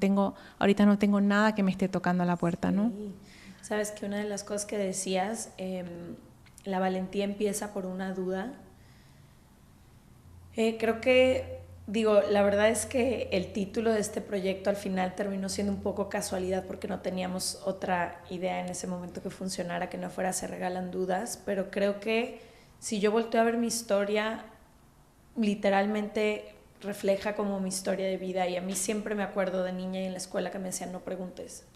ahorita no tengo nada que me esté tocando a la puerta, ¿no? Sí. Sabes que una de las cosas que decías, la valentía empieza por una duda. Creo que, la verdad es que el título de este proyecto al final terminó siendo un poco casualidad porque no teníamos otra idea en ese momento que funcionara, que no fuera Se Regalan Dudas, pero creo que si yo volteo a ver mi historia, literalmente refleja como mi historia de vida, y a mí siempre me acuerdo de niña y en la escuela que me decían no preguntes,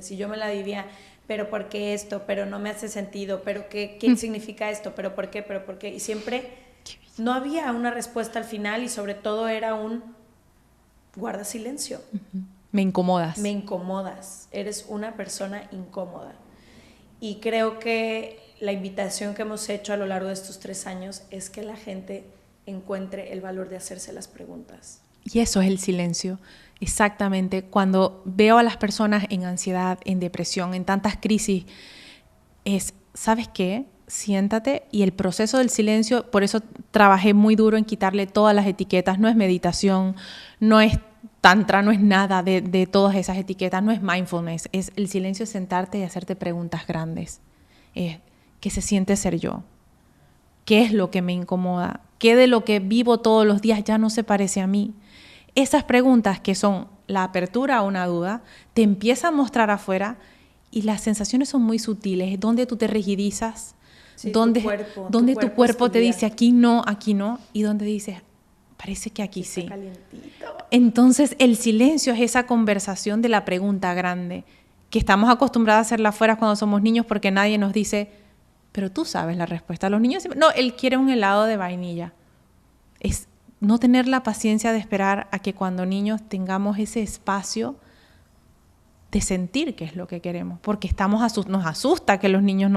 y yo me la vivía, pero ¿por qué esto? Pero no me hace sentido, pero ¿qué significa esto? ¿Pero por qué? Y siempre no había una respuesta al final, y sobre todo era un guarda silencio. Me incomodas. Me incomodas, eres una persona incómoda. Y creo que la invitación que hemos hecho a lo largo de estos 3 años es que la gente encuentre el valor de hacerse las preguntas. Y eso es el silencio. Exactamente. Cuando veo a las personas en ansiedad, en depresión, en tantas crisis, ¿sabes qué? Siéntate, y el proceso del silencio, por eso trabajé muy duro en quitarle todas las etiquetas. No es meditación, no es tantra, no es nada de todas esas etiquetas, no es mindfulness. Es el silencio, sentarte y hacerte preguntas grandes. ¿Qué se siente ser yo? ¿Qué es lo que me incomoda? ¿Qué de lo que vivo todos los días ya no se parece a mí? Esas preguntas, que son la apertura a una duda, te empieza a mostrar afuera, y las sensaciones son muy sutiles. Donde tú te rigidizas, sí, donde tu cuerpo te dice aquí no, y donde dices parece que aquí sí. Está calientito. Entonces el silencio es esa conversación de la pregunta grande, que estamos acostumbrados a hacerla afuera cuando somos niños, porque nadie nos dice, pero tú sabes la respuesta. Los niños siempre, no, él quiere un helado de vainilla. Es no tener la paciencia de esperar a que cuando niños tengamos ese espacio de sentir qué es lo que queremos, porque nos asusta que los niños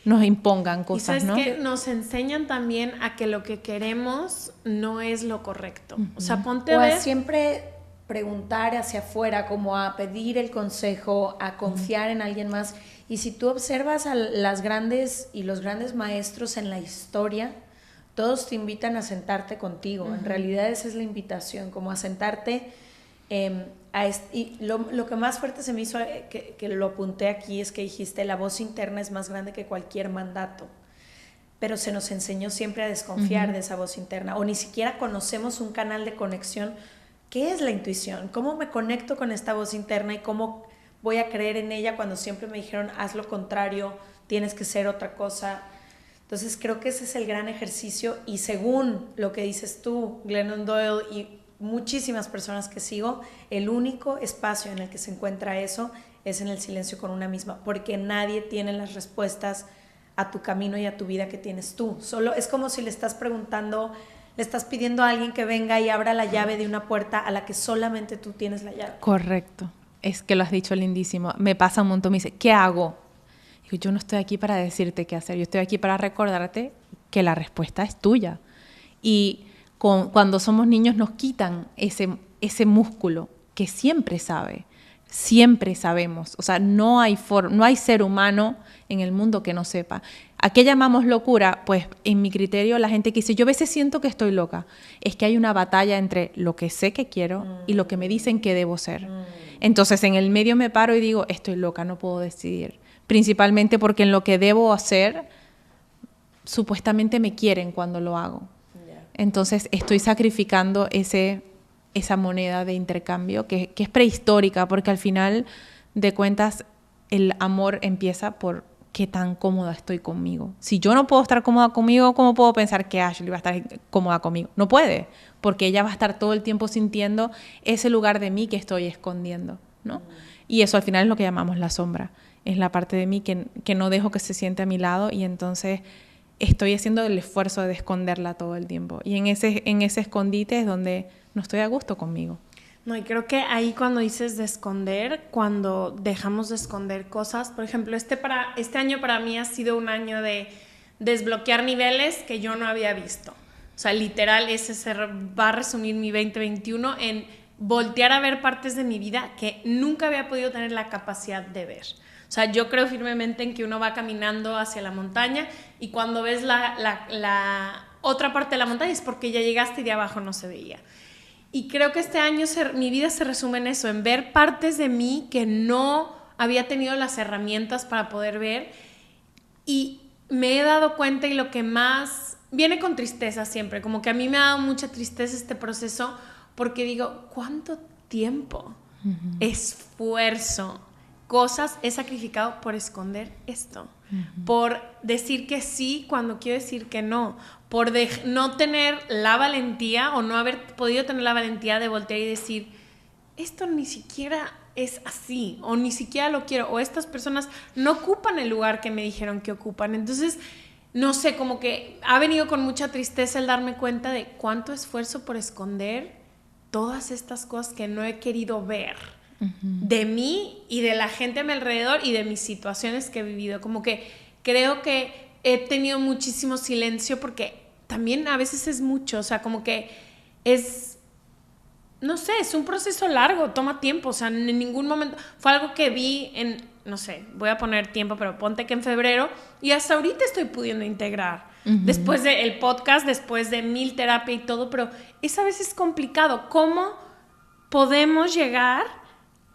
nos impongan cosas, ¿no? Y que nos enseñan también a que lo que queremos no es lo correcto. O sea, ponte a ver. A siempre preguntar hacia afuera, como a pedir el consejo, a confiar en alguien más. Y si tú observas a las grandes y los grandes maestros en la historia, todos te invitan a sentarte contigo. En realidad esa es la invitación, como a sentarte. Y lo que más fuerte se me hizo, que lo apunté aquí, es que dijiste, la voz interna es más grande que cualquier mandato. Pero se nos enseñó siempre a desconfiar de esa voz interna, o ni siquiera conocemos un canal de conexión. ¿Qué es la intuición? ¿Cómo me conecto con esta voz interna y cómo voy a creer en ella cuando siempre me dijeron haz lo contrario, tienes que ser otra cosa? Entonces creo que ese es el gran ejercicio, y según lo que dices tú, Glennon Doyle, y muchísimas personas que sigo, el único espacio en el que se encuentra eso es en el silencio con una misma, porque nadie tiene las respuestas a tu camino y a tu vida que tienes tú. Solo es como si le estás pidiendo a alguien que venga y abra la llave de una puerta a la que solamente tú tienes la llave. Correcto. Es que lo has dicho lindísimo. Me pasa un montón, me dice, ¿qué hago? Digo, yo no estoy aquí para decirte qué hacer, yo estoy aquí para recordarte que la respuesta es tuya. Y cuando somos niños nos quitan ese músculo que siempre sabe, siempre sabemos. O sea, no hay ser humano en el mundo que no sepa. ¿A qué llamamos locura? Pues en mi criterio, la gente que dice, yo a veces siento que estoy loca, es que hay una batalla entre lo que sé que quiero y lo que me dicen que debo ser. Entonces en el medio me paro y digo, estoy loca, no puedo decidir. Principalmente porque en lo que debo hacer, supuestamente me quieren cuando lo hago. Entonces estoy sacrificando esa moneda de intercambio que es prehistórica, porque al final de cuentas el amor empieza por qué tan cómoda estoy conmigo. Si yo no puedo estar cómoda conmigo, ¿cómo puedo pensar que Ashley va a estar cómoda conmigo? No puede, porque ella va a estar todo el tiempo sintiendo ese lugar de mí que estoy escondiendo, ¿no? Y eso al final es lo que llamamos la sombra. Es la parte de mí que no dejo que se siente a mi lado, y entonces estoy haciendo el esfuerzo de esconderla todo el tiempo. Y en ese escondite es donde no estoy a gusto conmigo. No, y creo que ahí cuando dices de esconder, cuando dejamos de esconder cosas, por ejemplo, este año para mí ha sido un año de desbloquear niveles que yo no había visto. O sea, literal, ese va a resumir mi 2021 en voltear a ver partes de mi vida que nunca había podido tener la capacidad de ver. O sea, yo creo firmemente en que uno va caminando hacia la montaña y cuando ves la otra parte de la montaña es porque ya llegaste y de abajo no se veía. Y creo que este año mi vida se resume en eso, en ver partes de mí que no había tenido las herramientas para poder ver, y me he dado cuenta, y lo que más viene con tristeza siempre, como que a mí me ha dado mucha tristeza este proceso, porque digo, ¿cuánto tiempo, esfuerzo, cosas he sacrificado por esconder esto? Por decir que sí cuando quiero decir que no, por no tener la valentía o no haber podido tener la valentía de voltear y decir, esto ni siquiera es así, o ni siquiera lo quiero, o estas personas no ocupan el lugar que me dijeron que ocupan. Entonces, no sé, como que ha venido con mucha tristeza el darme cuenta de cuánto esfuerzo por esconder todas estas cosas que no he querido ver de mí y de la gente a mi alrededor y de mis situaciones que he vivido. Como que creo que he tenido muchísimo silencio, porque también a veces es mucho, o sea, como que es, no sé, es un proceso largo, toma tiempo, o sea, en ningún momento, fue algo que vi en, no sé, voy a poner tiempo, pero ponte que en febrero, y hasta ahorita estoy pudiendo integrar, después del podcast, después de 1000 terapia y todo, pero es a veces complicado. ¿Cómo podemos llegar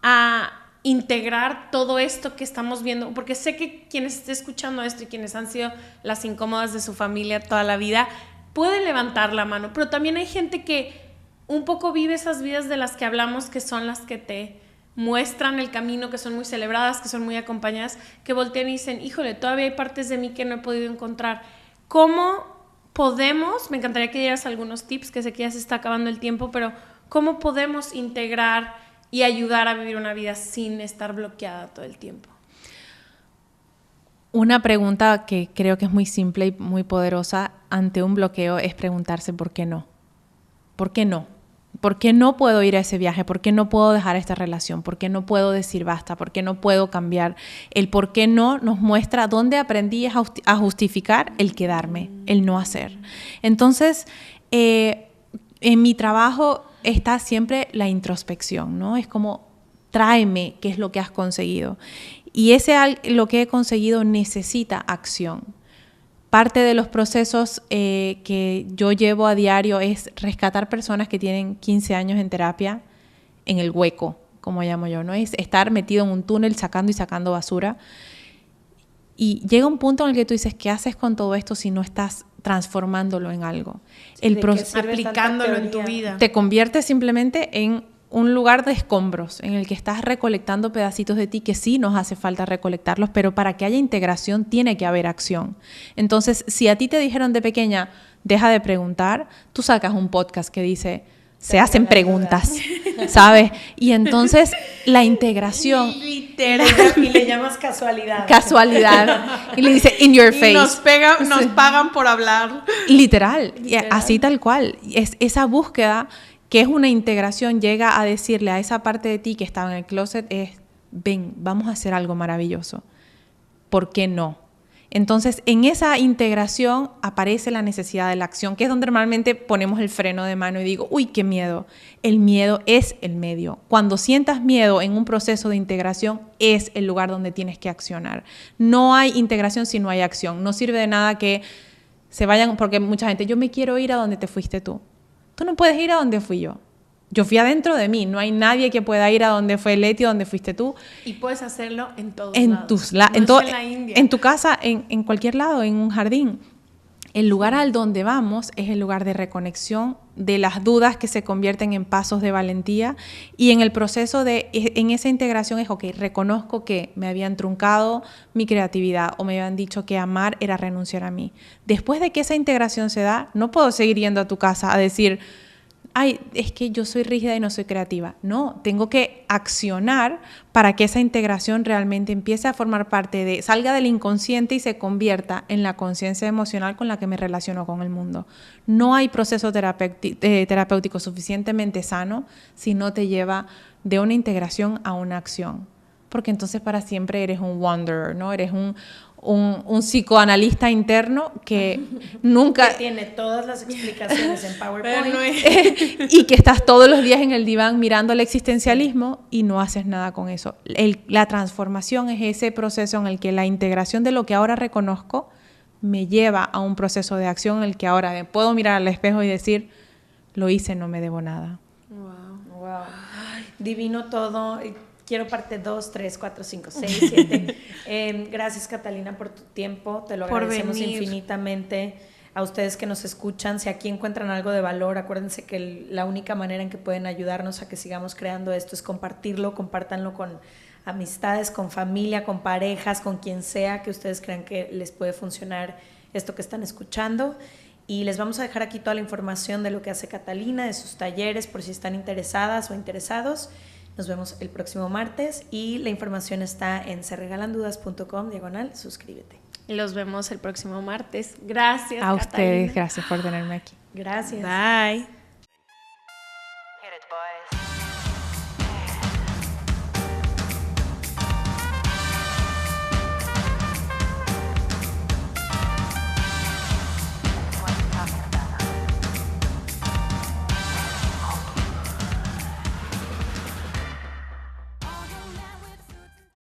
a integrar todo esto que estamos viendo? Porque sé que quienes estén escuchando esto y quienes han sido las incómodas de su familia toda la vida, pueden levantar la mano, pero también hay gente que un poco vive esas vidas de las que hablamos, que son las que te muestran el camino, que son muy celebradas, que son muy acompañadas, que voltean y dicen, híjole, todavía hay partes de mí que no he podido encontrar. ¿Cómo podemos, me encantaría que dieras algunos tips, que sé que ya se está acabando el tiempo, pero cómo podemos integrar y ayudar a vivir una vida sin estar bloqueada todo el tiempo? Una pregunta que creo que es muy simple y muy poderosa ante un bloqueo es preguntarse ¿por qué no? ¿Por qué no? ¿Por qué no puedo ir a ese viaje? ¿Por qué no puedo dejar esta relación? ¿Por qué no puedo decir basta? ¿Por qué no puedo cambiar? El por qué no nos muestra dónde aprendí a justificar el quedarme, el no hacer. Entonces, en mi trabajo está siempre la introspección, ¿no? Es como, tráeme qué es lo que has conseguido. Y lo que he conseguido necesita acción. Parte de los procesos que yo llevo a diario es rescatar personas que tienen 15 años en terapia en el hueco, como llamo yo, ¿no? Es estar metido en un túnel sacando y sacando basura. Y llega un punto en el que tú dices, ¿qué haces con todo esto si no estás transformándolo en algo? Aplicándolo en tu vida. Te conviertes simplemente en un lugar de escombros en el que estás recolectando pedacitos de ti que sí nos hace falta recolectarlos, pero para que haya integración tiene que haber acción. Entonces, si a ti te dijeron de pequeña, deja de preguntar, tú sacas un podcast que dice, se hacen preguntas, ¿sabes? Y entonces la integración... Literal. Y le llamas casualidad. Casualidad. Y le dice, in your face. Y nos pagan por hablar. Literal. Así tal cual. Es esa búsqueda que es una integración, llega a decirle a esa parte de ti que estaba en el closet, ven, vamos a hacer algo maravilloso. ¿Por qué no? Entonces, en esa integración aparece la necesidad de la acción, que es donde normalmente ponemos el freno de mano y digo, uy, qué miedo. El miedo es el medio. Cuando sientas miedo en un proceso de integración, es el lugar donde tienes que accionar. No hay integración si no hay acción. No sirve de nada que se vayan, porque mucha gente, yo me quiero ir a donde te fuiste tú. Tú no puedes ir a donde fui yo. Yo fui adentro de mí. No hay nadie que pueda ir a donde fue Leti, a donde fuiste tú. Y puedes hacerlo en todos lados. En tu casa, en cualquier lado, en un jardín. El lugar al donde vamos es el lugar de reconexión, de las dudas que se convierten en pasos de valentía. Y en el proceso en esa integración es, ok, reconozco que me habían truncado mi creatividad o me habían dicho que amar era renunciar a mí. Después de que esa integración se da, no puedo seguir yendo a tu casa a decir, ay, es que yo soy rígida y no soy creativa. No, tengo que accionar para que esa integración realmente empiece a formar parte salga del inconsciente y se convierta en la conciencia emocional con la que me relaciono con el mundo. No hay proceso terapéutico suficientemente sano si no te lleva de una integración a una acción. Porque entonces para siempre eres un wanderer, ¿no? Eres un psicoanalista interno que nunca... Que tiene todas las explicaciones en PowerPoint. Y que estás todos los días en el diván mirando el existencialismo y no haces nada con eso. La transformación es ese proceso en el que la integración de lo que ahora reconozco me lleva a un proceso de acción en el que ahora me puedo mirar al espejo y decir, lo hice, no me debo nada. Wow. Ay, divino todo. Quiero parte 2, 3, 4, 5, 6, 7. Gracias, Catalina, por tu tiempo. Te lo agradecemos infinitamente. A ustedes que nos escuchan, si aquí encuentran algo de valor, acuérdense que la única manera en que pueden ayudarnos a que sigamos creando esto es compartirlo. Compártanlo con amistades, con familia, con parejas, con quien sea que ustedes crean que les puede funcionar esto que están escuchando. Y les vamos a dejar aquí toda la información de lo que hace Catalina, de sus talleres, por si están interesadas o interesados. Nos vemos el próximo martes y la información está en seregalandudas.com/suscríbete. Y los vemos el próximo martes. Gracias, A Catalina. ustedes, gracias por tenerme aquí. Gracias. Bye.